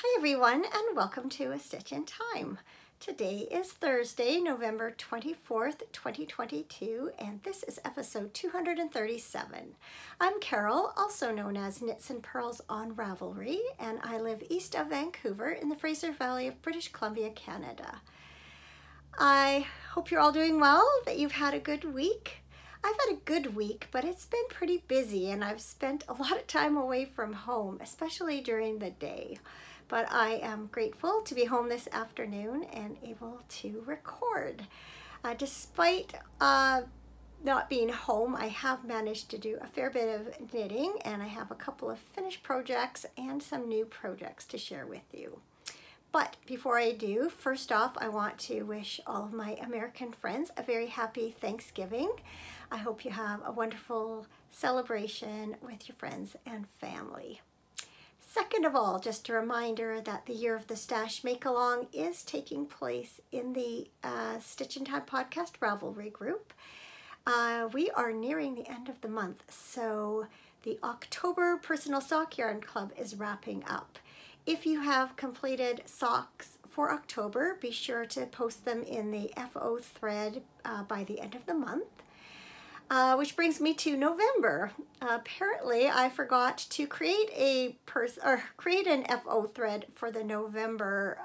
Hi everyone, and welcome to A Stitch in Time. Today is Thursday, November 24th, 2022, and this is episode 237. I'm Carol, also known as Knits and Pearls on Ravelry, and I live east of Vancouver in the Fraser Valley of British Columbia, Canada. I hope you're all doing well, that you've had a good week. I've had a good week, but it's been pretty busy and I've spent a lot of time away from home, especially during the day. But I am grateful to be home this afternoon and able to record. Despite not being home, I have managed to do a fair bit of knitting, and I have a couple of finished projects and some new projects to share with you. But before I do, first off, I want to wish all of my American friends a very happy Thanksgiving. I hope you have a wonderful celebration with your friends and family. Second of all, just a reminder that the Year of the Stash Make-Along is taking place in the Stitch in Time podcast Ravelry group. We are nearing the end of the month, so the October Personal Sock Yarn Club is wrapping up. If you have completed socks for October, be sure to post them in the FO thread by the end of the month. Which brings me to November. Apparently, I forgot to create an FO thread for the November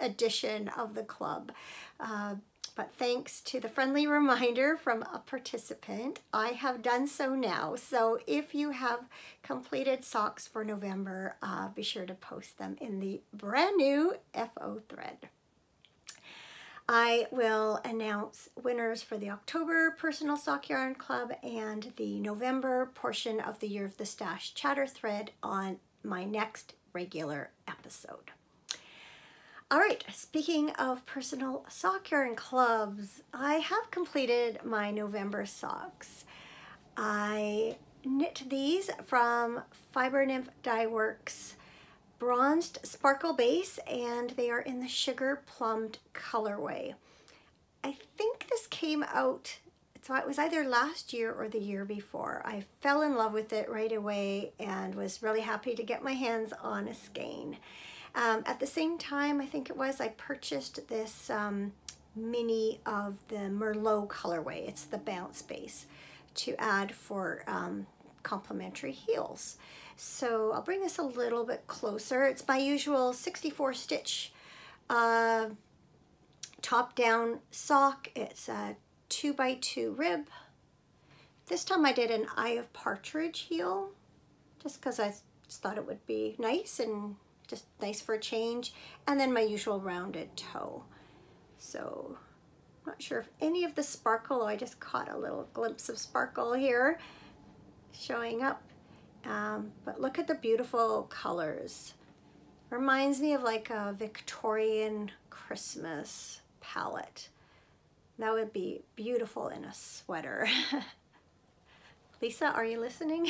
edition of the club. But thanks to the friendly reminder from a participant, I have done so now. So if you have completed socks for November, be sure to post them in the brand new FO thread. I will announce winners for the October Personal Sock Yarn Club and the November portion of the Year of the Stash chatter thread on my next regular episode. All right, speaking of personal sock yarn clubs, I have completed my November socks. I knit these from Fiber Nymph Dye Works Bronzed Sparkle Base, and they are in the Sugar Plumbed colorway. I think this came out, so it was either last year or the year before. I fell in love with it right away and was really happy to get my hands on a skein. At the same time, I think it was, I purchased this mini of the Merlot colorway. It's the Bounce Base to add for complementary heels. So I'll bring this a little bit closer. It's my usual 64 stitch top down sock. It's a 2x2 rib. This time I did an Eye of Partridge heel just because I just thought it would be nice and just nice for a change. And then my usual rounded toe. So I'm not sure if any of the sparkle, I just caught a little glimpse of sparkle here showing up. But look at the beautiful colors. Reminds me of like a Victorian Christmas palette. That would be beautiful in a sweater. Lisa, are you listening?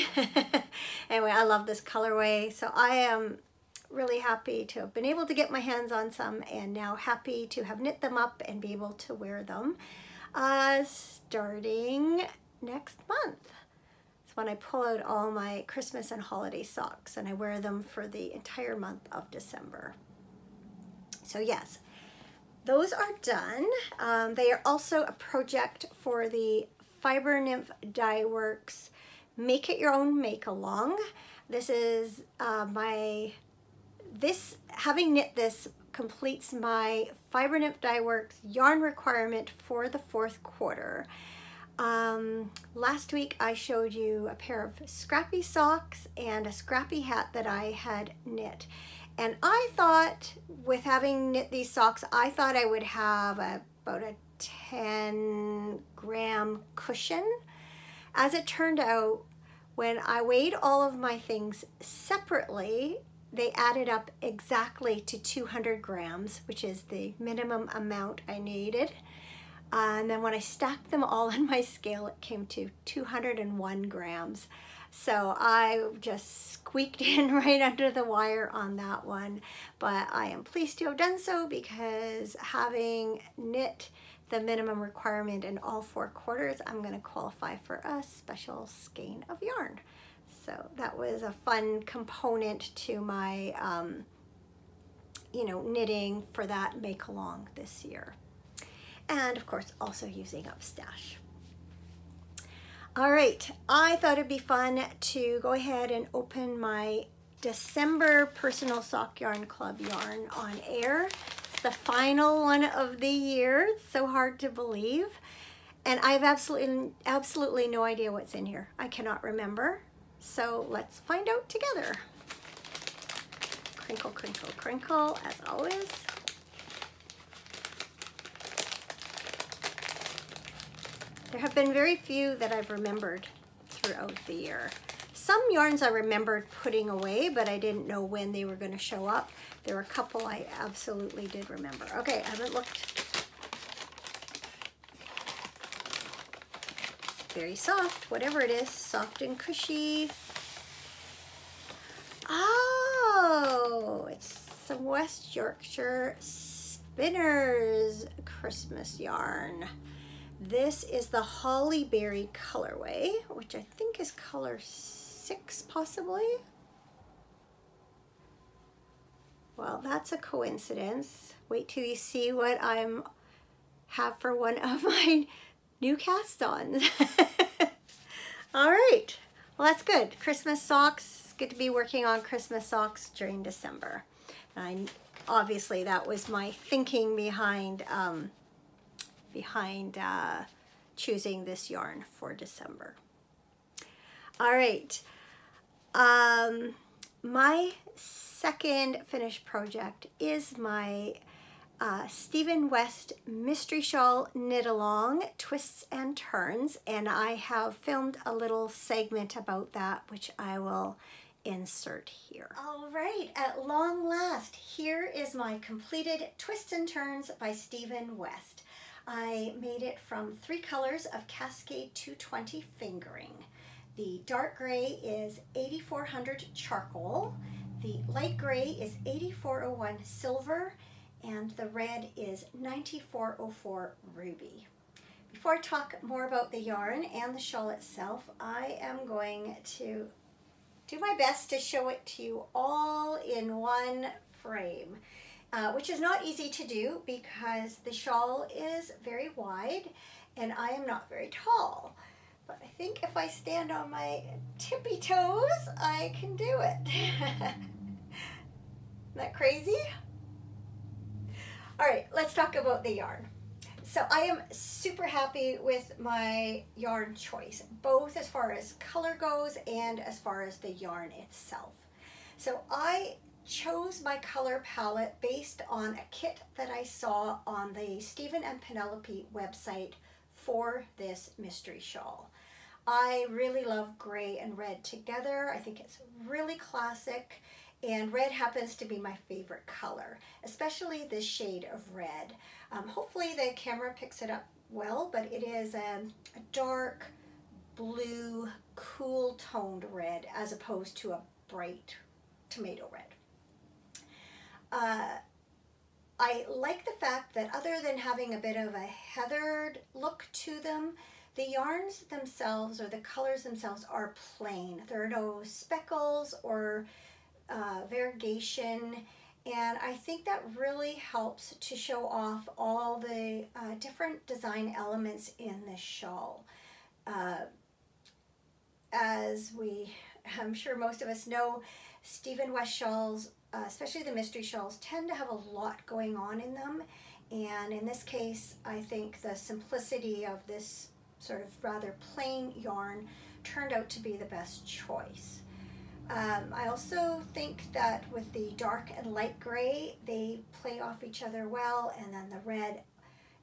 Anyway, I love this colorway. So I am really happy to have been able to get my hands on some, and now happy to have knit them up and be able to wear them starting next month. When I pull out all my Christmas and holiday socks, and I wear them for the entire month of December. So yes, those are done. They are also a project for the Fiber Nymph Dye Works Make It Your Own Make Along. This is having knit this completes my Fiber Nymph Dye Works yarn requirement for the fourth quarter. Last week I showed you a pair of scrappy socks and a scrappy hat that I had knit, and I thought with having knit these socks, I thought I would have about a 10-gram cushion. As it turned out, when I weighed all of my things separately, they added up exactly to 200 grams, which is the minimum amount I needed. And then when I stacked them all on my scale, it came to 201 grams. So I just squeaked in right under the wire on that one. But I am pleased to have done so, because having knit the minimum requirement in all 4 quarters, I'm going to qualify for a special skein of yarn. So that was a fun component to my knitting for that make along this year. And of course, also using up stash. All right, I thought it'd be fun to go ahead and open my December Personal Sock Yarn Club yarn on air. It's the final one of the year. It's so hard to believe. And I have absolutely no idea what's in here. I cannot remember. So let's find out together. Crinkle, crinkle, crinkle, as always. There have been very few that I've remembered throughout the year. Some yarns I remembered putting away, but I didn't know when they were going to show up. There were a couple I absolutely did remember. Okay, I haven't looked. Very soft, whatever it is, soft and cushy. Oh, it's some West Yorkshire Spinners Christmas yarn. This is the Holly Berry colorway, which I think is color 6 possibly. Well, that's a coincidence. Wait till you see what I'm have for one of my new cast-ons. All right, well, that's good. Christmas socks, good to be working on Christmas socks during December. And obviously that was my thinking behind choosing this yarn for December. All right, my second finished project is my Stephen West Mystery Shawl Knit Along Twists and Turns, and I have filmed a little segment about that, which I will insert here. All right, at long last, here is my completed Twists and Turns by Stephen West. I made it from 3 colors of Cascade 220 fingering. The dark gray is 8400 charcoal, the light gray is 8401 silver, and the red is 9404 ruby. Before I talk more about the yarn and the shawl itself, I am going to do my best to show it to you all in one frame. Which is not easy to do because the shawl is very wide and I am not very tall. But I think if I stand on my tippy toes, I can do it. Isn't that crazy? All right, let's talk about the yarn. So I am super happy with my yarn choice, both as far as color goes and as far as the yarn itself. So I chose my color palette based on a kit that I saw on the Stephen and Penelope website for this mystery shawl. I really love gray and red together. I think it's really classic, and red happens to be my favorite color, especially this shade of red. Hopefully the camera picks it up well, but it is a dark blue, cool toned red as opposed to a bright tomato red. I like the fact that other than having a bit of a heathered look to them, the yarns themselves or the colors themselves are plain. There are no speckles or variegation, and I think that really helps to show off all the different design elements in this shawl. I'm sure most of us know, Stephen West shawls, especially the mystery shawls, tend to have a lot going on in them, and in this case I think the simplicity of this sort of rather plain yarn turned out to be the best choice. I also think that with the dark and light gray, they play off each other well, and then the red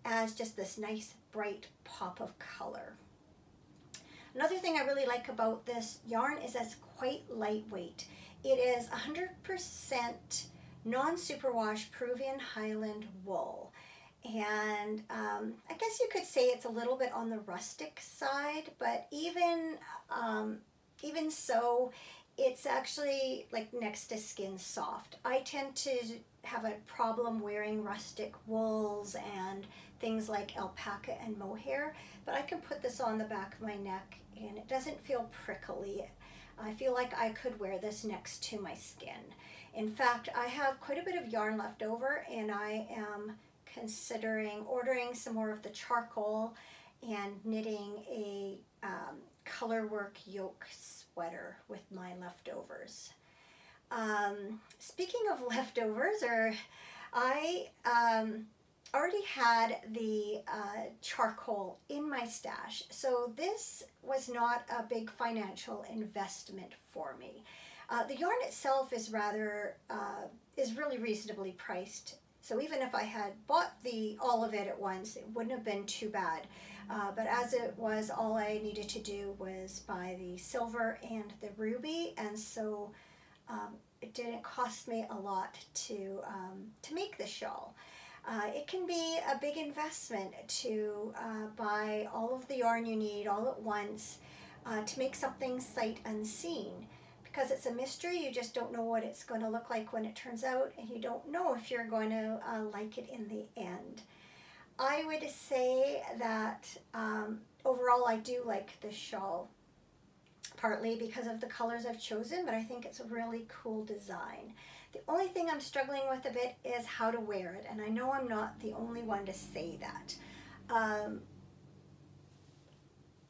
adds just this nice bright pop of color. Another thing I really like about this yarn is that it's quite lightweight. It is 100% non-superwash Peruvian Highland wool. And I guess you could say it's a little bit on the rustic side, but even so, it's actually like next to skin soft. I tend to have a problem wearing rustic wools and things like alpaca and mohair, but I can put this on the back of my neck and it doesn't feel prickly. I feel like I could wear this next to my skin. In fact, I have quite a bit of yarn left over, and I am considering ordering some more of the charcoal and knitting a colorwork yoke sweater with my leftovers. Speaking of leftovers, I already had the charcoal in my stash, so this was not a big financial investment for me. The yarn itself is really reasonably priced, so even if I had bought all of it at once, it wouldn't have been too bad. But as it was, all I needed to do was buy the silver and the ruby, and so it didn't cost me a lot to make the shawl. It can be a big investment to buy all of the yarn you need all at once to make something sight unseen. Because it's a mystery, you just don't know what it's going to look like when it turns out, and you don't know if you're going to like it in the end. I would say that overall I do like this shawl, partly because of the colors I've chosen, but I think it's a really cool design. The only thing I'm struggling with a bit is how to wear it, and I know I'm not the only one to say that.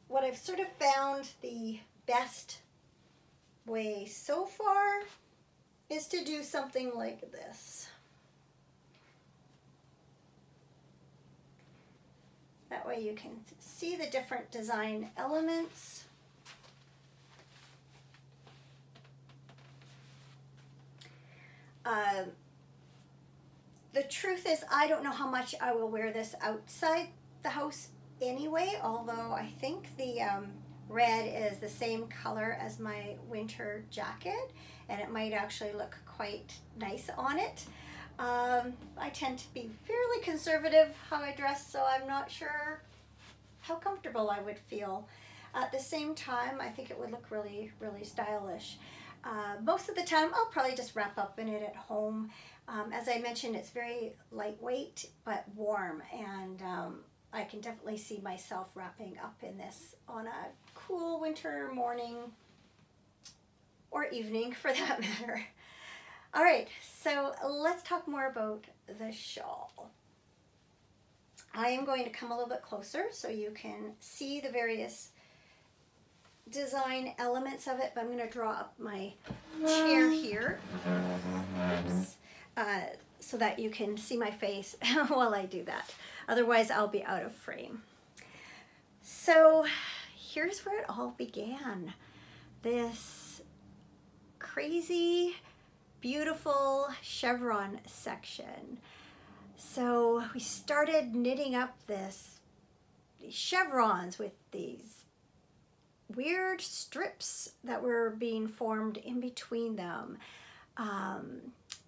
What I've sort of found the best way so far is to do something like this. That way you can see the different design elements. The truth is, I don't know how much I will wear this outside the house anyway, although I think the red is the same color as my winter jacket, and it might actually look quite nice on it. I tend to be fairly conservative how I dress, so I'm not sure how comfortable I would feel. At the same time, I think it would look really, really stylish. Most of the time, I'll probably just wrap up in it at home. As I mentioned, it's very lightweight but warm, and I can definitely see myself wrapping up in this on a cool winter morning or evening for that matter. All right, so let's talk more about the shawl. I am going to come a little bit closer so you can see the various design elements of it, but I'm going to draw up my chair here. Oops. So that you can see my face while I do that. Otherwise, I'll be out of frame. So here's where it all began. This crazy, beautiful chevron section. So we started knitting up these chevrons with these weird strips that were being formed in between them.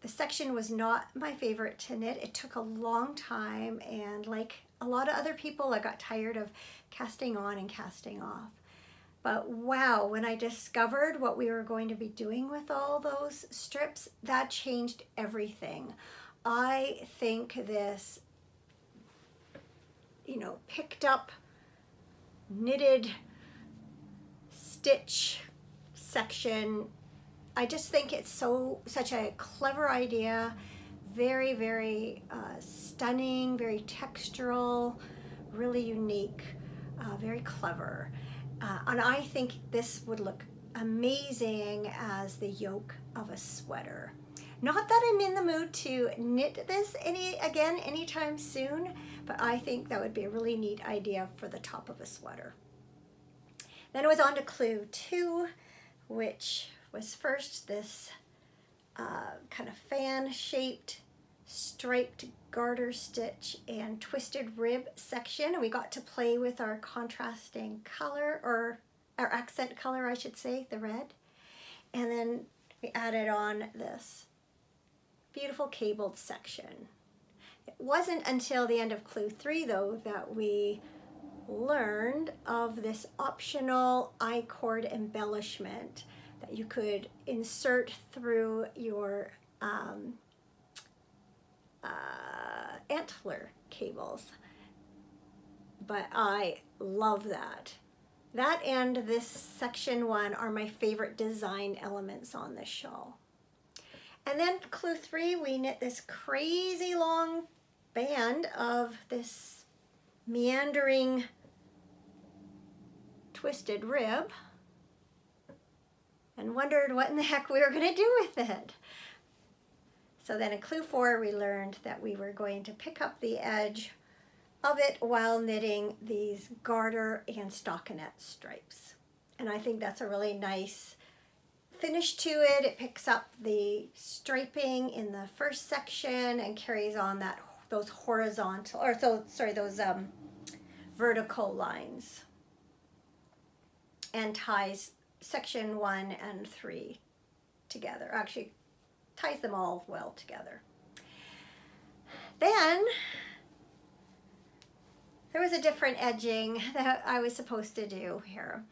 The section was not my favorite to knit. It took a long time, and like a lot of other people, I got tired of casting on and casting off. But wow, when I discovered what we were going to be doing with all those strips, that changed everything. I think this, picked up, knitted stitch section, I just think it's such a clever idea, very, very stunning, very textural, really unique, very clever. And I think this would look amazing as the yoke of a sweater. Not that I'm in the mood to knit this anytime soon, but I think that would be a really neat idea for the top of a sweater. Then it was on to clue 2, which was first this kind of fan-shaped striped garter stitch and twisted rib section. And we got to play with our contrasting color, or our accent color, I should say, the red. And then we added on this beautiful cabled section. It wasn't until the end of clue 3, though, that we learned of this optional I-cord embellishment that you could insert through your antler cables. But I love that. That and this section 1 are my favorite design elements on this shawl. And then clue 3, we knit this crazy long band of this meandering twisted rib and wondered what in the heck we were going to do with it. So then in clue 4, we learned that we were going to pick up the edge of it while knitting these garter and stockinette stripes. And I think that's a really nice finish to it. It picks up the striping in the first section and carries on those horizontal, or those vertical lines, and ties section 1 and 3 together. Actually, ties them all well together. Then there was a different edging that I was supposed to do here.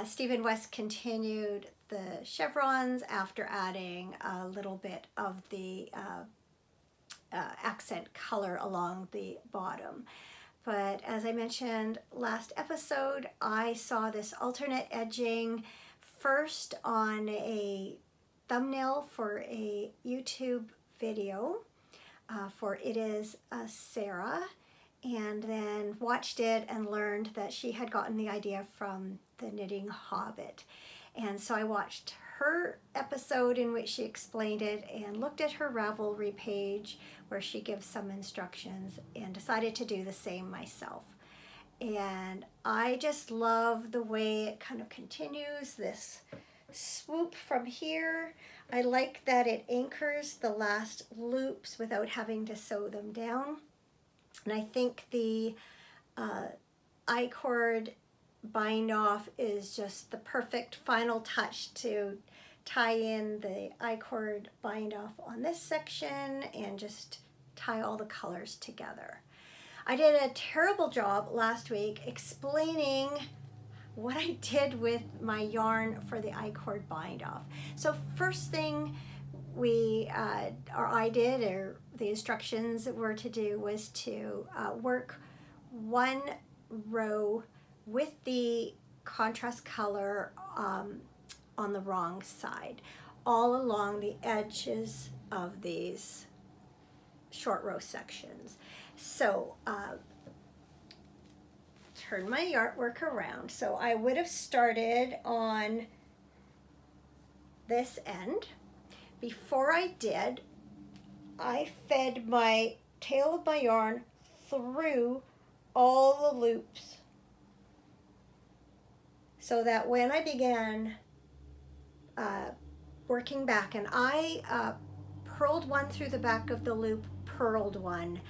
Stephen West continued the chevrons after adding a little bit of the accent color along the bottom. But as I mentioned last episode, I saw this alternate edging first on a thumbnail for a YouTube video for It Is Sarah, and then watched it and learned that she had gotten the idea from the Knitting Hobbit. And so I watched her episode in which she explained it and looked at her Ravelry page where she gives some instructions and decided to do the same myself. And I just love the way it kind of continues this swoop from here. I like that it anchors the last loops without having to sew them down. And I think the I-cord bind off is just the perfect final touch to tie in the I-cord bind off on this section and just tie all the colors together. I did a terrible job last week explaining what I did with my yarn for the I-cord bind off. So first thing I did, or the instructions were to do, was to work one row with the contrast color on the wrong side, all along the edges of these short row sections. So turn my artwork around. So I would have started on this end. Before I did, I fed my tail of my yarn through all the loops so that when I began working back, and I purled one through the back of the loop, purled one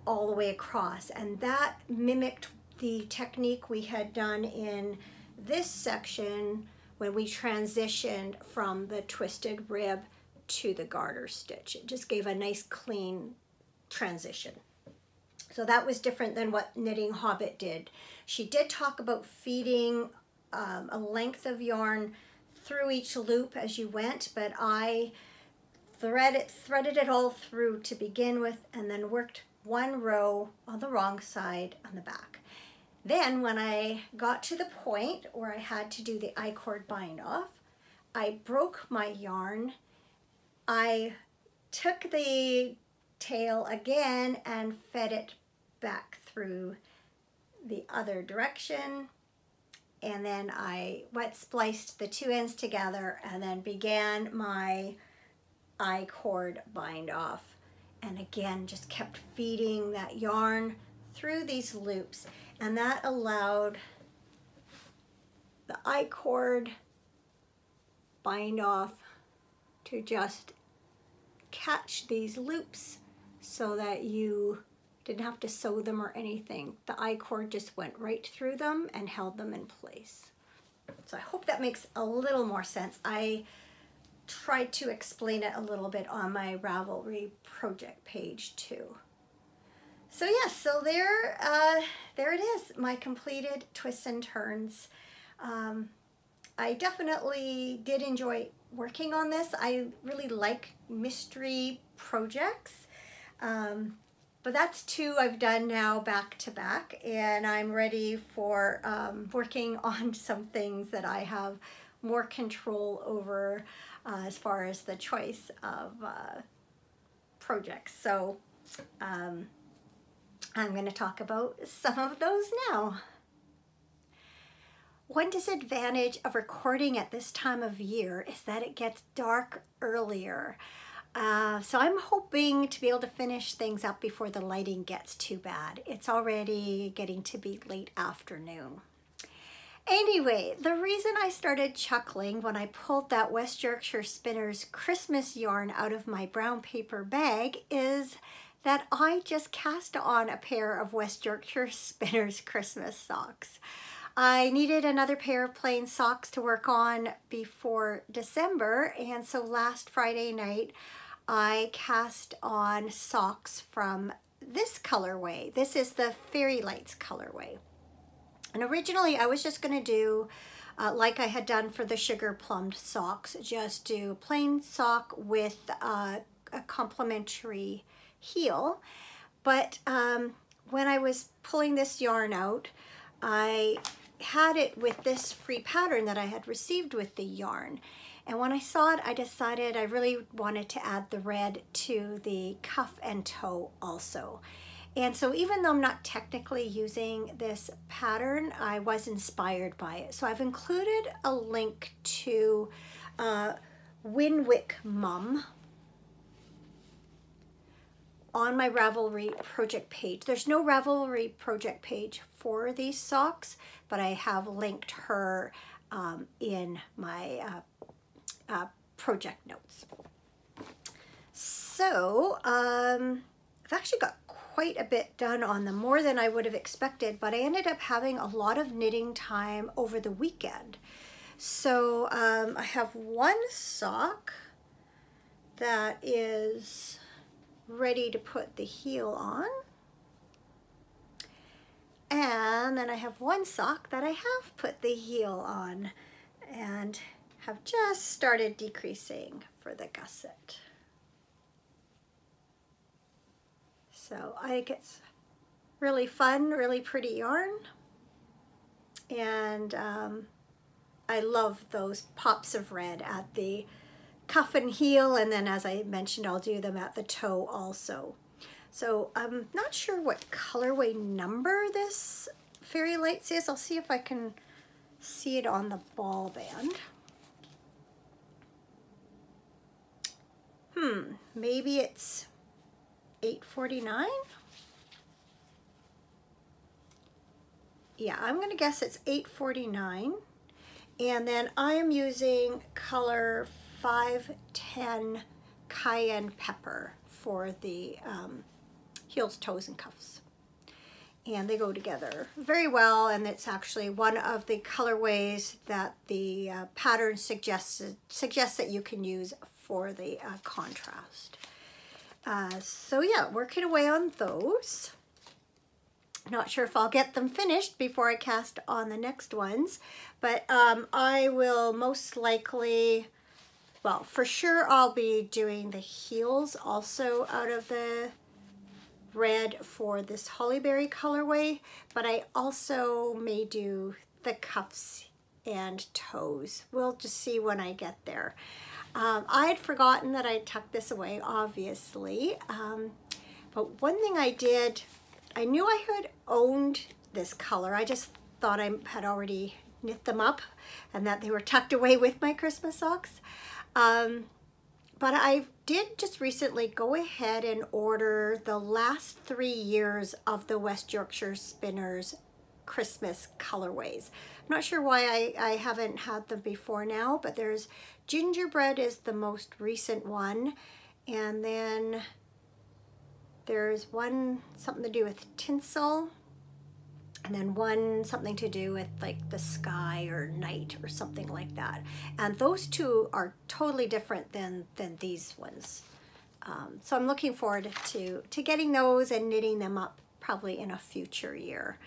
all the way across, and that mimicked the technique we had done in this section when we transitioned from the twisted rib to the garter stitch. It just gave a nice clean transition. So that was different than what Knitting Hobbit did. She did talk about feeding a length of yarn through each loop as you went, but I threaded it all through to begin with, and then worked one row on the wrong side on the back. Then when I got to the point where I had to do the I-cord bind off, I broke my yarn. I took the tail again and fed it back through the other direction, and then I wet spliced the two ends together and then began my I-cord bind off, and again just kept feeding that yarn through these loops, and that allowed the I-cord bind off to just catch these loops so that you didn't have to sew them or anything. The I-cord just went right through them and held them in place. So I hope that makes a little more sense. I tried to explain it a little bit on my Ravelry project page too. So yes, so there it is, my completed twists and turns. I definitely did enjoy working on this. I really like mystery projects. But that's two I've done now back to back, and I'm ready for working on some things that I have more control over. as far as the choice of projects. So I'm going to talk about some of those now. One disadvantage of recording at this time of year is that it gets dark earlier. So I'm hoping to be able to finish things up before the lighting gets too bad. It's already getting to be late afternoon. Anyway, the reason I started chuckling when I pulled that West Yorkshire Spinners Christmas yarn out of my brown paper bag is that I just cast on a pair of West Yorkshire Spinners Christmas socks. I needed another pair of plain socks to work on before December, and so last Friday night I cast on socks from this colorway. This is the Fairy Lights colorway. And originally I was just going to do, like I had done for the Sugar Plumbed socks, just do plain sock with a complementary heel. But when I was pulling this yarn out, I had it with this free pattern that I had received with the yarn. And when I saw it, I decided I really wanted to add the red to the cuff and toe also. And so even though I'm not technically using this pattern, I was inspired by it. So I've included a link to Winwick Mum on my Ravelry project page. There's no Ravelry project page for these socks, but I have linked her in my project notes. So I've actually got quite a bit done on them, more than I would have expected, but I ended up having a lot of knitting time over the weekend. So I have one sock that is ready to put the heel on. And then I have one sock that I have put the heel on and have just started decreasing for the gusset. So I think it's really fun, really pretty yarn. And I love those pops of red at the cuff and heel, and then as I mentioned, I'll do them at the toe also. So I'm not sure what colorway number this Fairy Lights is. I'll see if I can see it on the ball band. Maybe it's 849? Yeah, I'm gonna guess it's 849. And then I am using color 510 Cayenne Pepper for the heels, toes, and cuffs. And they go together very well, and it's actually one of the colorways that the pattern suggests that you can use for the contrast. So yeah, working away on those. Not sure if I'll get them finished before I cast on the next ones, but I will most likely, well, for sure I'll be doing the heels also out of the red for this Hollyberry colorway, but I also may do the cuffs and toes. We'll just see when I get there. I had forgotten that I tucked this away, obviously, but one thing I did, I knew I had owned this color. I just thought I had already knit them up and that they were tucked away with my Christmas socks. But I did just recently go ahead and order the last 3 years of the West Yorkshire Spinners Christmas colorways. I'm not sure why I haven't had them before now, but there's Gingerbread is the most recent one, and then there's one something to do with tinsel, and then one something to do with like the sky or night or something like that. And those two are totally different than these ones. So I'm looking forward to getting those and knitting them up probably in a future year.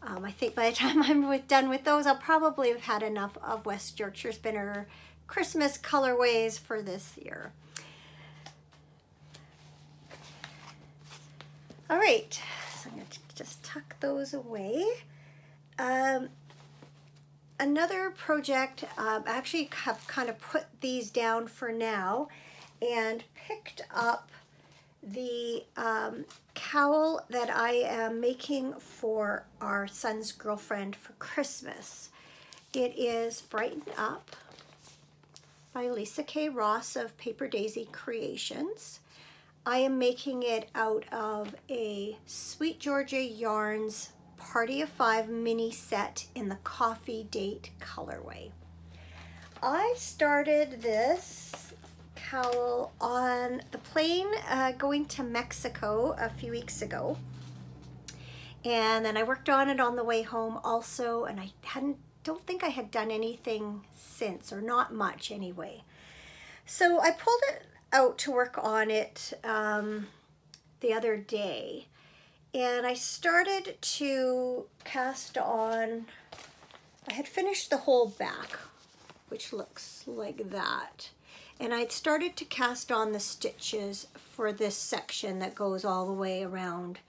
I think by the time I'm done with those, I'll probably have had enough of West Yorkshire Spinner Christmas colorways for this year. All right, so I'm going to just tuck those away. another project, I actually have kind of put these down for now and picked up the cowl that I am making for our son's girlfriend for Christmas. It is Brighten Up by Lisa K. Ross of Paper Daisy Creations. I am making it out of a Sweet Georgia Yarns Party of 5 mini set in the Coffee Date colorway. I started this cowl on the plane going to Mexico a few weeks ago, and then I worked on it on the way home also, and I don't think I had done anything since, or not much anyway. So I pulled it out to work on it the other day, and I started to cast on. I had finished the whole back, which looks like that, and I'd started to cast on the stitches for this section that goes all the way around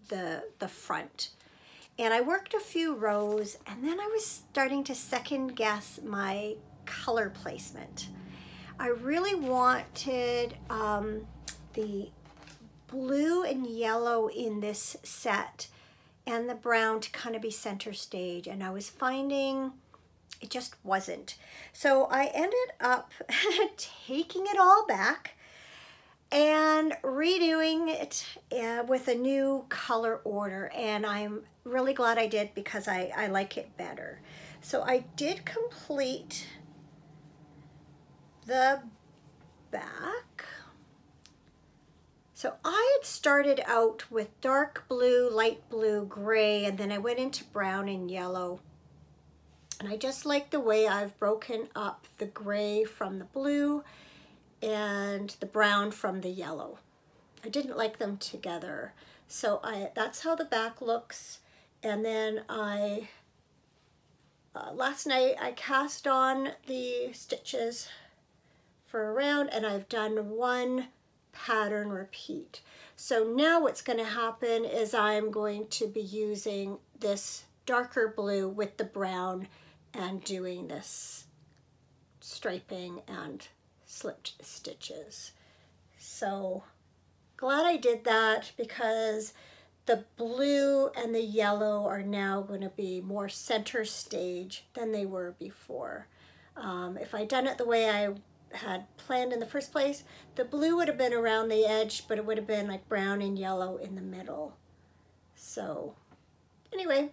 the front. And I worked a few rows, and then I was starting to second guess my color placement. I really wanted the blue and yellow in this set and the brown to kind of be center stage, and I was finding it just wasn't. So I ended up taking it all back and redoing it with a new color order, and I'm really glad I did because I like it better. So I did complete the back. So I had started out with dark blue, light blue, gray, and then I went into brown and yellow. And I just like the way I've broken up the gray from the blue and the brown from the yellow. I didn't like them together. So that's how the back looks. And then last night I cast on the stitches for a round, and I've done one pattern repeat. So now what's going to happen is I'm going to be using this darker blue with the brown and doing this striping and slipped stitches. So glad I did that, because the blue and the yellow are now going to be more center stage than they were before. If I'd done it the way I had planned in the first place, the blue would have been around the edge, but it would have been like brown and yellow in the middle. So anyway,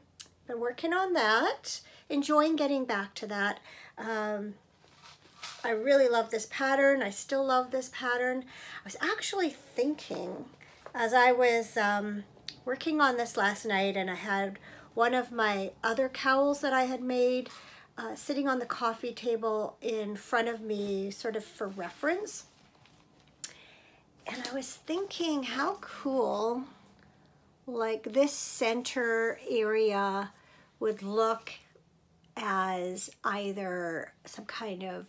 been working on that, enjoying getting back to that. I really love this pattern. I still love this pattern. I was actually thinking, as I was working on this last night, and I had one of my other cowls that I had made sitting on the coffee table in front of me, sort of for reference. And I was thinking how cool like this center area would look as either some kind of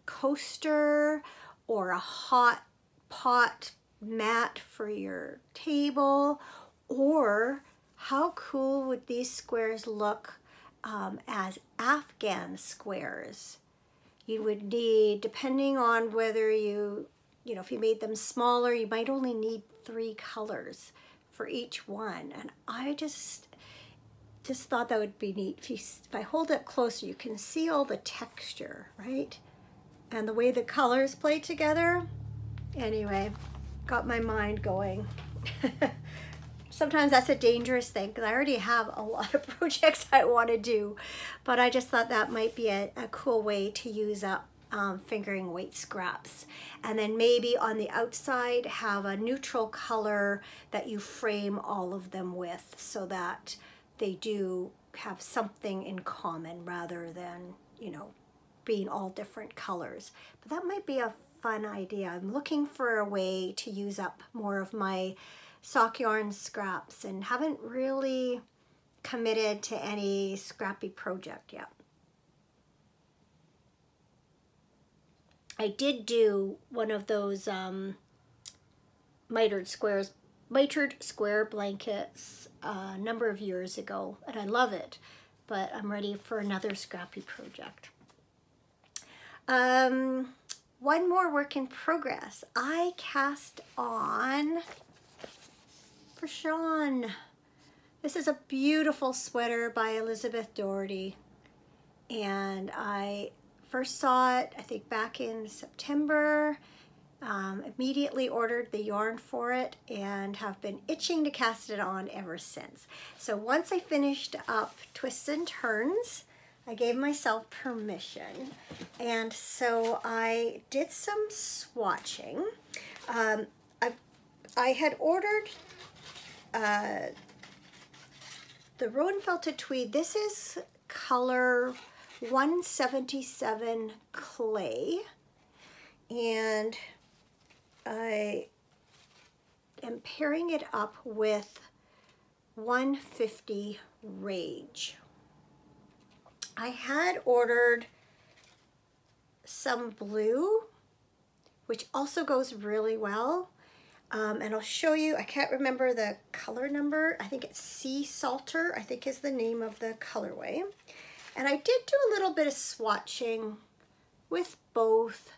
coaster or a hot pot mat for your table, or how cool would these squares look as Afghan squares. You would need, depending on whether you know, if you made them smaller, you might only need 3 colors for each one. And I just thought that would be neat. If I hold it closer, you can see all the texture, right? And the way the colors play together. Anyway, got my mind going. Sometimes that's a dangerous thing, because I already have a lot of projects I want to do, but I just thought that might be a cool way to use up fingering weight scraps. And then maybe on the outside have a neutral color that you frame all of them with, so that they do have something in common rather than, you know, being all different colors. But that might be a fun idea. I'm looking for a way to use up more of my sock yarn scraps and haven't really committed to any scrappy project yet. I did do one of those mitered square blankets a number of years ago, and I love it. but I'm ready for another scrappy project. One more work in progress. I cast on for Sean. This is a beautiful sweater by Elizabeth Doherty. And I first saw it, I think, back in September. Immediately ordered the yarn for it and have been itching to cast it on ever since. So once I finished up Twists and Turns, I gave myself permission, and so I did some swatching. I had ordered the Rowan Felted Tweed. This is color 177 clay, and I am pairing it up with 150 Rage. I had ordered some blue, which also goes really well. And I'll show you, I can't remember the color number. I think it's Sea Salter, I think is the name of the colorway. And I did do a little bit of swatching with both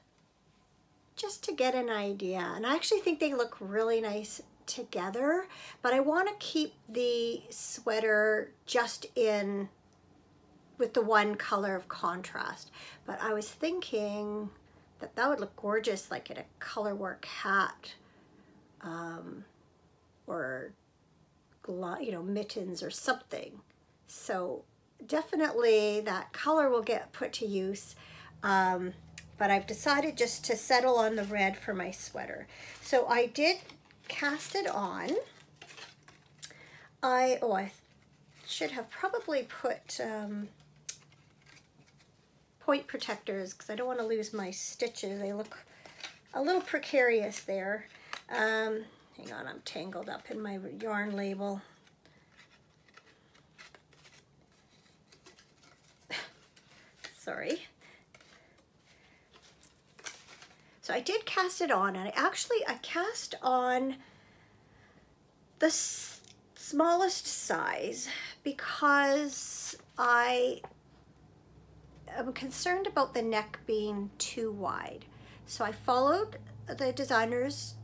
just to get an idea. And I actually think they look really nice together, but I want to keep the sweater just in with the one color of contrast. But I was thinking that that would look gorgeous like in a color work hat, or mittens or something. So definitely that color will get put to use, but I've decided just to settle on the red for my sweater. So I did cast it on. I should have probably put point protectors because I don't want to lose my stitches. They look a little precarious there. Hang on, I'm tangled up in my yarn label. Sorry. So I did cast it on, and I cast on the smallest size because I am concerned about the neck being too wide. So I followed the designer's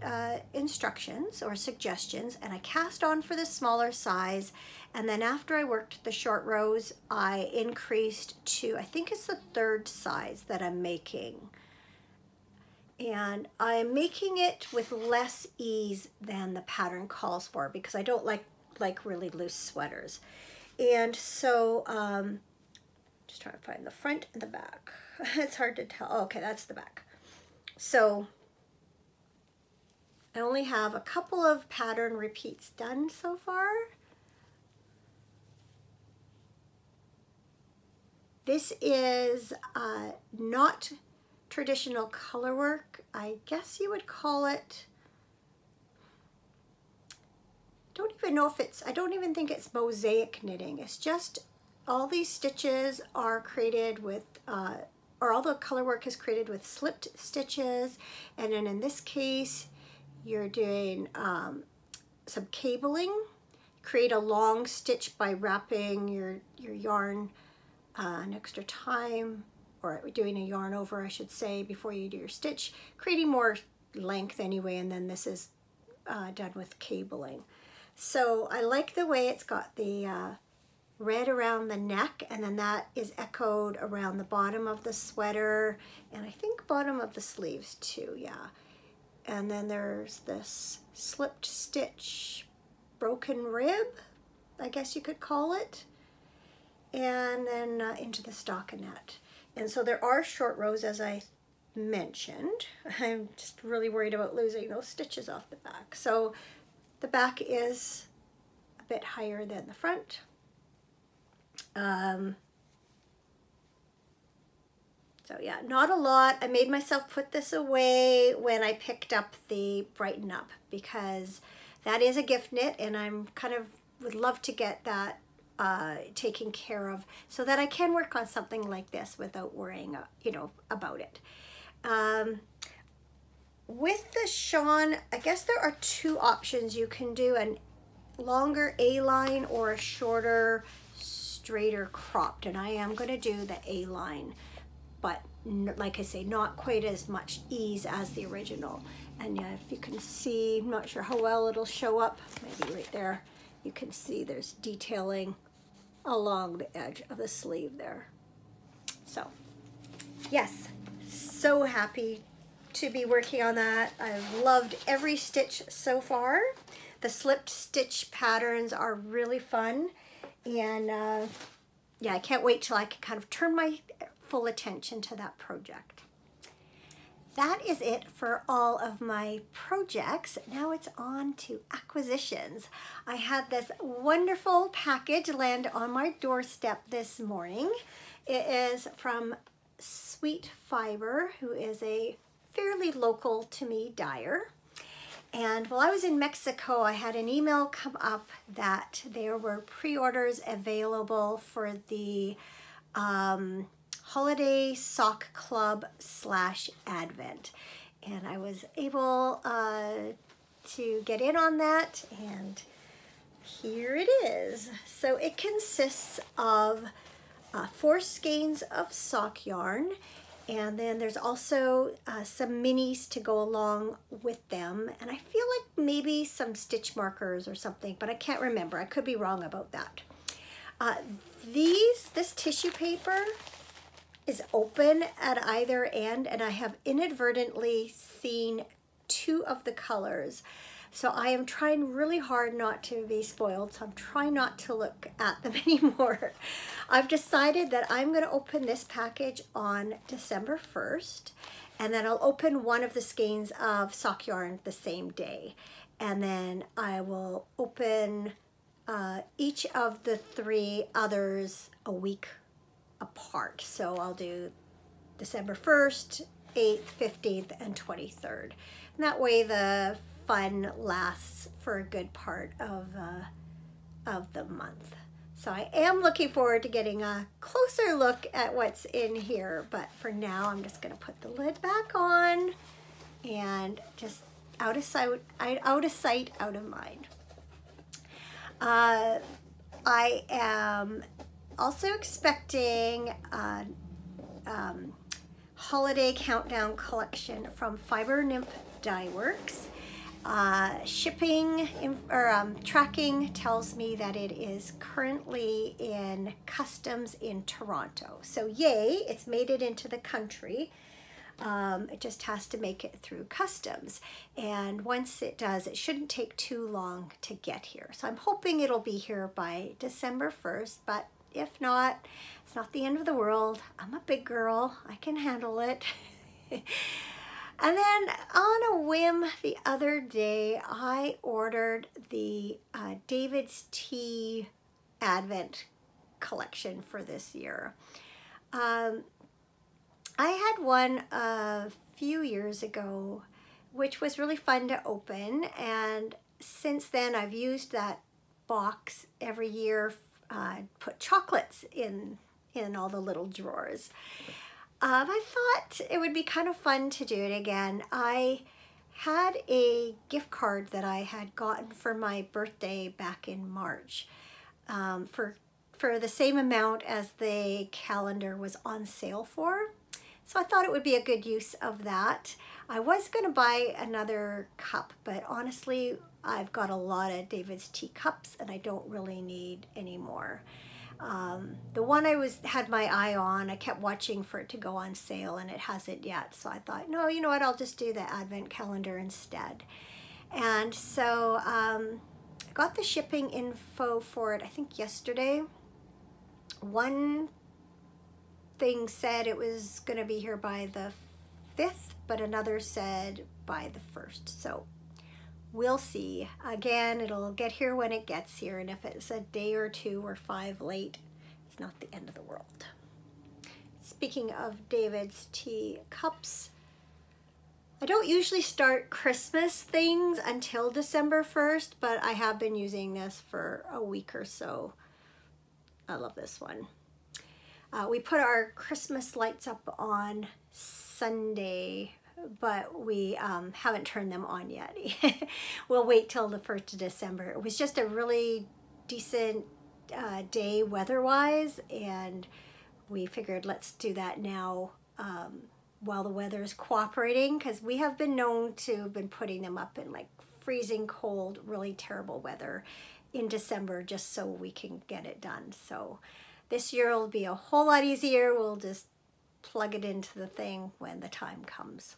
instructions or suggestions, and I cast on for the smaller size, and then after I worked the short rows, I increased to, I think it's the third size that I'm making. And I'm making it with less ease than the pattern calls for because I don't like really loose sweaters. And so just trying to find the front and the back. It's hard to tell. Oh, okay, that's the back. So I only have a couple of pattern repeats done so far. This is not traditional color work. I guess you would call it, I don't even think it's mosaic knitting. It's just all these stitches are created with, or all the color work is created with slipped stitches. And then in this case, you're doing some cabling. Create a long stitch by wrapping your yarn an extra time, or doing a yarn over, I should say, before you do your stitch, creating more length anyway, and then this is done with cabling. So I like the way it's got the red around the neck, and then that is echoed around the bottom of the sweater, and I think bottom of the sleeves too, yeah. And then there's this slipped stitch, broken rib, I guess you could call it, and then into the stockinette. And so there are short rows, as I mentioned. I'm just really worried about losing those stitches off the back. So the back is a bit higher than the front. So yeah, not a lot. I made myself put this away when I picked up the Brighten Up because that is a gift knit, and I'm kind of would love to get that taken care of so that I can work on something like this without worrying, about it. With the Sean, I guess there are two options. You can do a longer A-line or a shorter straighter cropped, and I am going to do the A-line, but like I say, not quite as much ease as the original. And yeah, if you can see, I'm not sure how well it'll show up, maybe right there, you can see there's detailing along the edge of the sleeve there. So yes, so happy to be working on that. I've loved every stitch so far. The slipped stitch patterns are really fun, and yeah, I can't wait till I can kind of turn my full attention to that project. That is it for all of my projects. Now it's on to acquisitions. I had this wonderful package land on my doorstep this morning. It is from Sweet Fiber, who is a fairly local to me dyer. And while I was in Mexico, I had an email come up that there were pre-orders available for the Holiday Sock Club / Advent. And I was able to get in on that, and here it is. So it consists of 4 skeins of sock yarn, and then there's also some minis to go along with them, and I feel like maybe some stitch markers or something, but I can't remember. I could be wrong about that. This tissue paper is open at either end, and I have inadvertently seen 2 of the colors. So I am trying really hard not to be spoiled, so I'm trying not to look at them anymore. I've decided that I'm going to open this package on December 1st, and then I'll open one of the skeins of sock yarn the same day. And then I will open each of the 3 others a week apart. So I'll do December 1st, 8th, 15th, and 23rd. And that way the fun lasts for a good part of the month. So I am looking forward to getting a closer look at what's in here, but for now I'm just going to put the lid back on and just out of sight, out of mind. I am also expecting a holiday countdown collection from Fiber Nymph Dye Works. Shipping or tracking tells me that it is currently in customs in Toronto. So yay, it's made it into the country. It just has to make it through customs. And once it does, it shouldn't take too long to get here. So I'm hoping it'll be here by December 1st, but if not, it's not the end of the world. I'm a big girl. I can handle it. And then on a whim the other day, I ordered the David's Tea Advent collection for this year. I had one a few years ago, which was really fun to open. And since then, I've used that box every year, put chocolates in all the little drawers. I thought it would be kind of fun to do it again. I had a gift card that I had gotten for my birthday back in March for the same amount as the calendar was on sale for. So I thought it would be a good use of that. I was going to buy another cup, but honestly, I've got a lot of David's Tea cups and I don't really need any more. The one I had my eye on, I kept watching for it to go on sale and it hasn't yet. So I thought, no, you know what, I'll just do the advent calendar instead. And so I got the shipping info for it, I think yesterday. One thing said it was going to be here by the 5th, but another said by the 1st. So we'll see. Again, it'll get here when it gets here, and if it's a day or 2 or 5 late, it's not the end of the world. Speaking of David's Tea cups, I don't usually start Christmas things until December 1st, but I have been using this for a week or so. I love this one. We put our Christmas lights up on Sunday, but we haven't turned them on yet. We'll wait till the 1st of December. It was just a really decent day weather-wise, and we figured let's do that now while the weather is cooperating, because we have been known to have been putting them up in like freezing cold, really terrible weather in December just so we can get it done. So this year will be a whole lot easier. We'll just plug it into the thing when the time comes.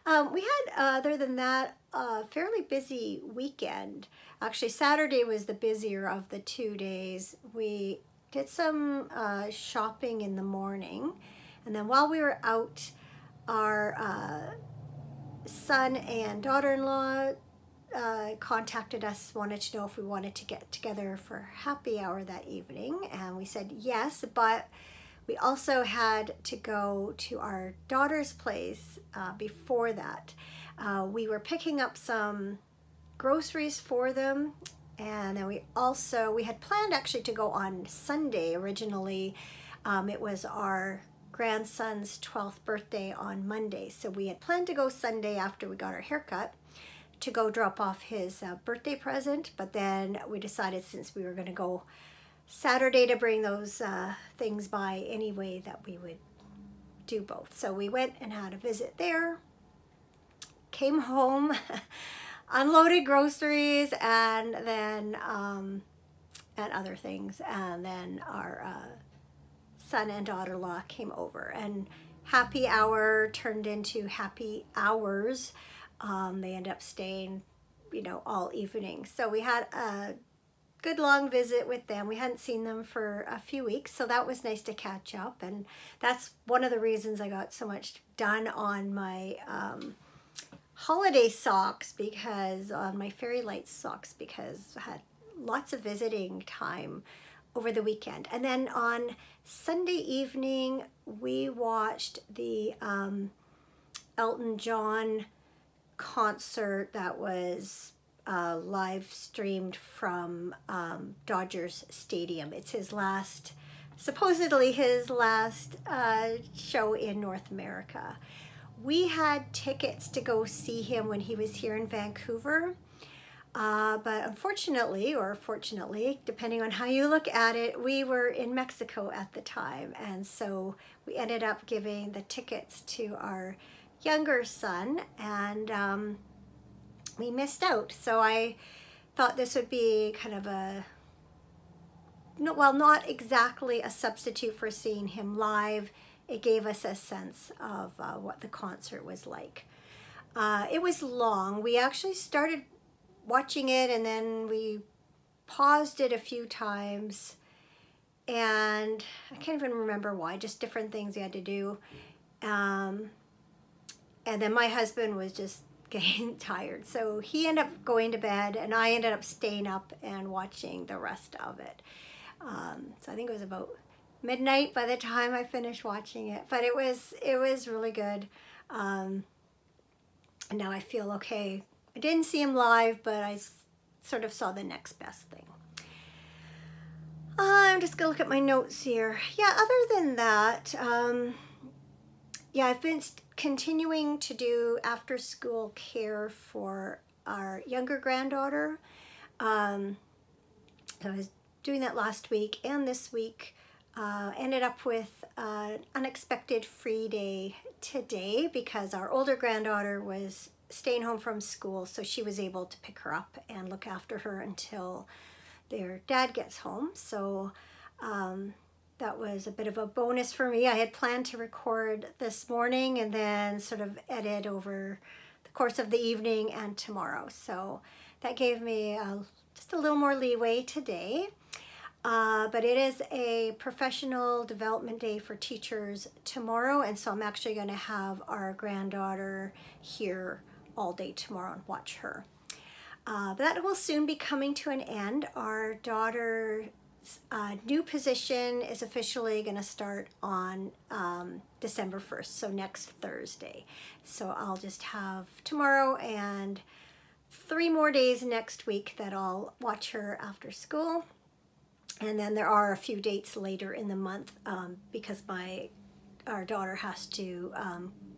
We had, other than that, a fairly busy weekend. Actually, Saturday was the busier of the 2 days. We did some shopping in the morning, and then while we were out, our son and daughter-in-law contacted us, wanted to know if we wanted to get together for happy hour that evening, and we said yes, but we also had to go to our daughter's place before that. We were picking up some groceries for them, and then we had planned actually to go on Sunday originally. It was our grandson's 12th birthday on Monday, so we had planned to go Sunday after we got our haircut to go drop off his birthday present, but then we decided since we were going to go Saturday to bring those things by anyway, that we would do both. So we went and had a visit there, came home, unloaded groceries, and then and other things, and then our son and daughter-in-law came over, and happy hour turned into happy hours. They ended up staying, all evening. So we had a good long visit with them. We hadn't seen them for a few weeks, so that was nice to catch up, and that's one of the reasons I got so much done on my holiday socks, because on my Fairy Lights socks, because I had lots of visiting time over the weekend. And then on Sunday evening we watched the Elton John concert that was live streamed from Dodgers Stadium. It's his last, supposedly his last show in North America. We had tickets to go see him when he was here in Vancouver, but unfortunately, or fortunately, depending on how you look at it, we were in Mexico at the time, and so we ended up giving the tickets to our younger son, and we missed out. So I thought this would be kind of a, well, not exactly a substitute for seeing him live. It gave us a sense of what the concert was like. It was long. We actually started watching it, and then we paused it a few times, and I can't even remember why, just different things we had to do. And then my husband was just getting tired, so he ended up going to bed, and I ended up staying up and watching the rest of it. So I think it was about midnight by the time I finished watching it, but it was really good. And now I feel okay. I didn't see him live, but I sort of saw the next best thing. I'm just gonna look at my notes here. Yeah, other than that, yeah, I've been continuing to do after-school care for our younger granddaughter. I was doing that last week and this week. Ended up with an unexpected free day today because our older granddaughter was staying home from school, so she was able to pick her up and look after her until their dad gets home. So that was a bit of a bonus for me. I had planned to record this morning and then sort of edit over the course of the evening and tomorrow. So that gave me just a little more leeway today. But it is a professional development day for teachers tomorrow, and so I'm actually going to have our granddaughter here all day tomorrow and watch her. But that will soon be coming to an end. Our daughter's new position is officially going to start on December 1st, so next Thursday. So I'll just have tomorrow and 3 more days next week that I'll watch her after school. And then there are a few dates later in the month because our daughter has to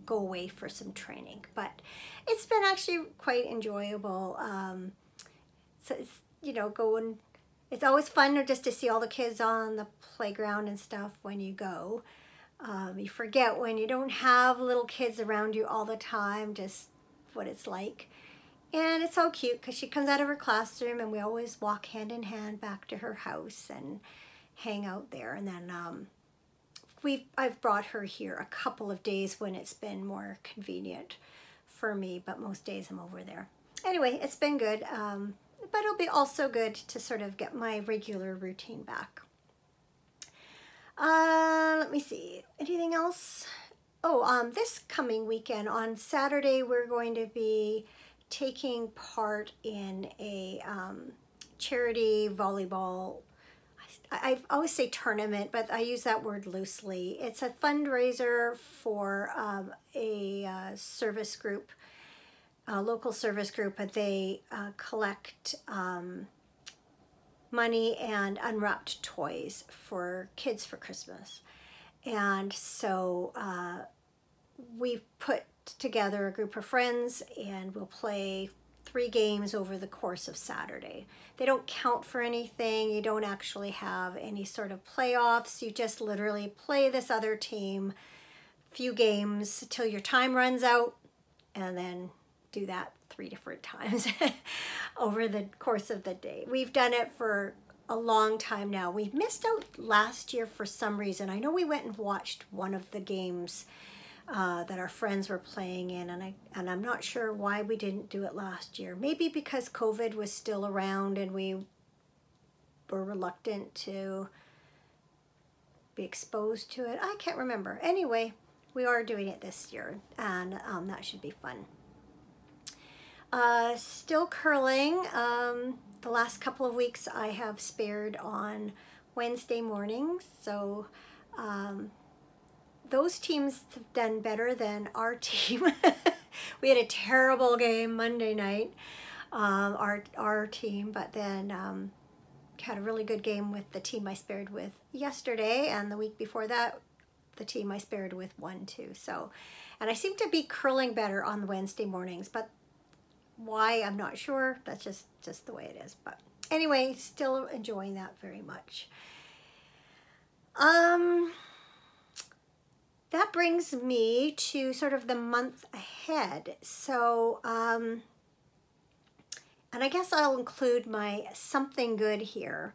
go away for some training. But it's been actually quite enjoyable. So it's, going it's always fun just to see all the kids on the playground and stuff when you go. You forget when you don't have little kids around you all the time, just what it's like. And it's so cute because she comes out of her classroom and we always walk hand in hand back to her house and hang out there. And then I've brought her here a couple of days when it's been more convenient for me, but most days I'm over there. Anyway, it's been good, but it'll be also good to sort of get my regular routine back. Let me see, anything else? Oh, this coming weekend on Saturday, we're going to be taking part in a charity volleyball. I always say tournament, but I use that word loosely. It's a fundraiser for a service group, a local service group, but they collect money and unwrapped toys for kids for Christmas. And so we've put together a group of friends and we'll play 3 games over the course of Saturday. They don't count for anything. You don't actually have any sort of playoffs. You just literally play this other team few games till your time runs out, and then do that 3 different times over the course of the day. We've done it for a long time now. We missed out last year for some reason. I know we went and watched one of the games that our friends were playing in, and I'm not sure why we didn't do it last year. Maybe because COVID was still around and we were reluctant to be exposed to it. I can't remember. Anyway, we are doing it this year, and that should be fun. Still curling. The last couple of weeks I have spared on Wednesday mornings, so those teams have done better than our team. We had a terrible game Monday night, our team, but then had a really good game with the team I spared with yesterday, and the week before that, the team I spared with won too. So, and I seem to be curling better on the Wednesday mornings, but why, I'm not sure. That's just the way it is. But anyway, still enjoying that very much. That brings me to sort of the month ahead. So, and I guess I'll include my something good here.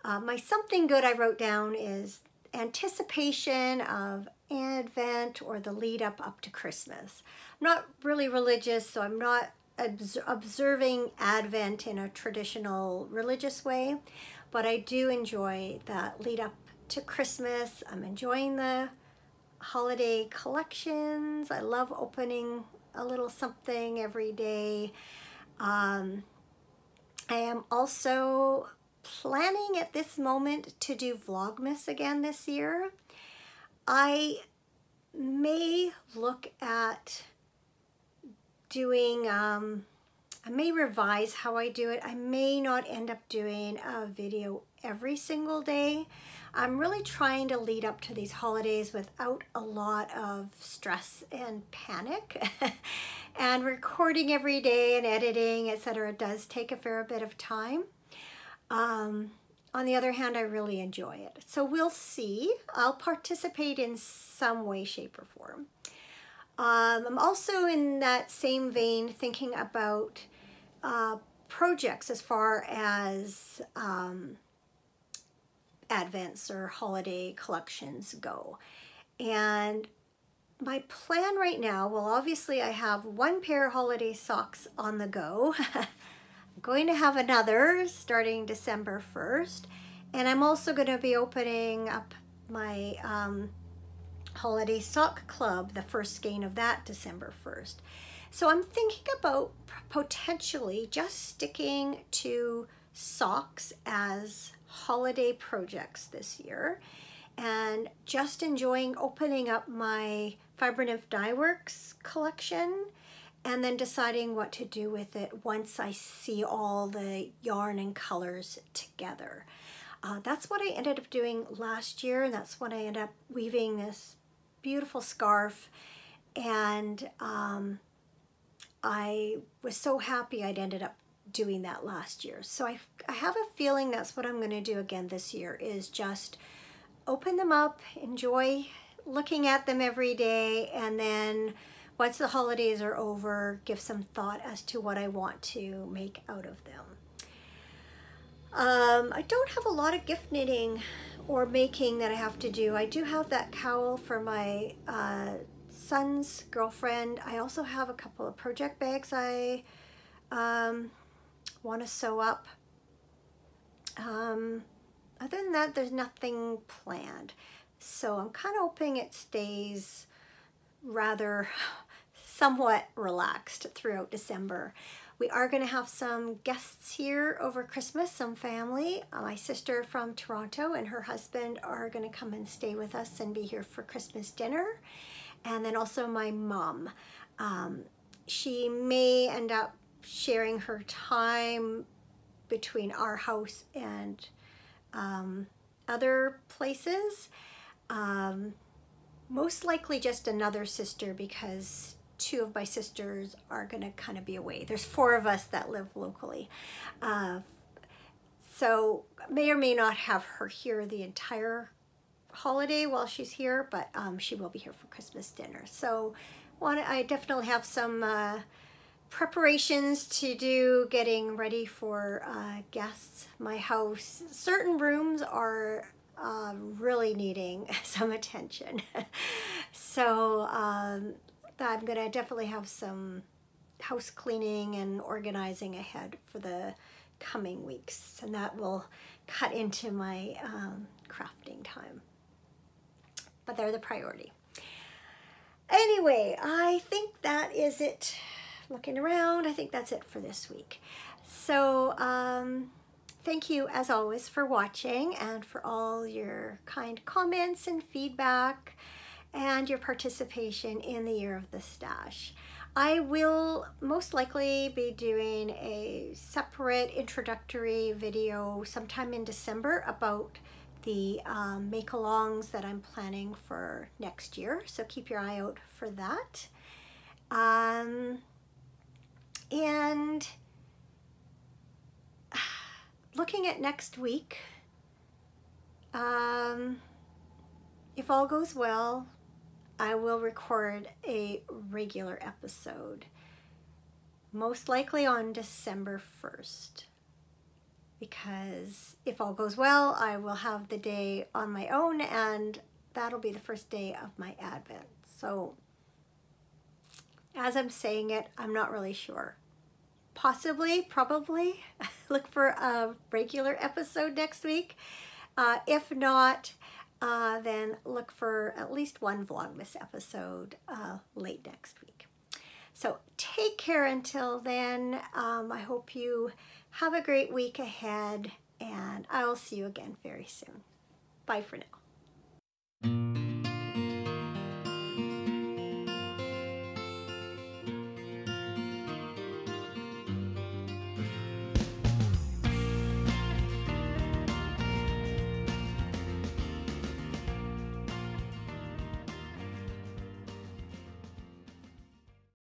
My something good I wrote down is anticipation of Advent or the lead up to Christmas. I'm not really religious, so I'm not observing Advent in a traditional religious way, but I do enjoy that lead up to Christmas. I'm enjoying the holiday collections. I love opening a little something every day. I am also planning at this moment to do Vlogmas again this year. I may look at doing, I may revise how I do it. I may not end up doing a video every single day. I'm really trying to lead up to these holidays without a lot of stress and panic. And recording every day and editing, etc., does take a fair bit of time. On the other hand, I really enjoy it. So we'll see. I'll participate in some way, shape, or form. I'm also in that same vein thinking about projects as far as Advents or holiday collections go. And my plan right now, well, obviously I have 1 pair of holiday socks on the go. I'm going to have another starting December 1st. And I'm also going to be opening up my holiday sock club, the first skein of that December 1st. So I'm thinking about potentially just sticking to socks as holiday projects this year and just enjoying opening up my Fibrenymph Dye Works collection and then deciding what to do with it once I see all the yarn and colors together. That's what I ended up doing last year, and that's when I ended up weaving this beautiful scarf, and I was so happy I'd ended up doing that last year. So I have a feeling that's what I'm going to do again this year, is just open them up, enjoy looking at them every day, and then once the holidays are over, give some thought as to what I want to make out of them. I don't have a lot of gift knitting or making that I have to do. I do have that cowl for my son's girlfriend. I also have a couple of project bags I want to sew up. Other than that, there's nothing planned. So I'm kind of hoping it stays rather somewhat relaxed throughout December. We are going to have some guests here over Christmas, some family. My sister from Toronto and her husband are going to come and stay with us and be here for Christmas dinner. And then also my mom. She may end up sharing her time between our house and other places. Most likely just another sister, because two of my sisters are going to kind of be away. There's 4 of us that live locally. So may or may not have her here the entire holiday while she's here, but she will be here for Christmas dinner. So I definitely have some preparations to do, getting ready for guests. My house, certain rooms are really needing some attention. So I'm gonna definitely have some house cleaning and organizing ahead for the coming weeks, and that will cut into my crafting time. But they're the priority. Anyway, I think that is it. Looking around, I think that's it for this week. So thank you as always for watching and for all your kind comments and feedback and your participation in the Year of the Stash. I will most likely be doing a separate introductory video sometime in December about the make-alongs that I'm planning for next year, so keep your eye out for that. And looking at next week, if all goes well, I will record a regular episode, most likely on December 1st. Because if all goes well, I will have the day on my own, and that'll be the first day of my Advent. So as I'm saying it, I'm not really sure. Possibly, probably, look for a regular episode next week. If not, then look for at least one Vlogmas episode late next week. So take care until then. I hope you have a great week ahead, and I will see you again very soon. Bye for now.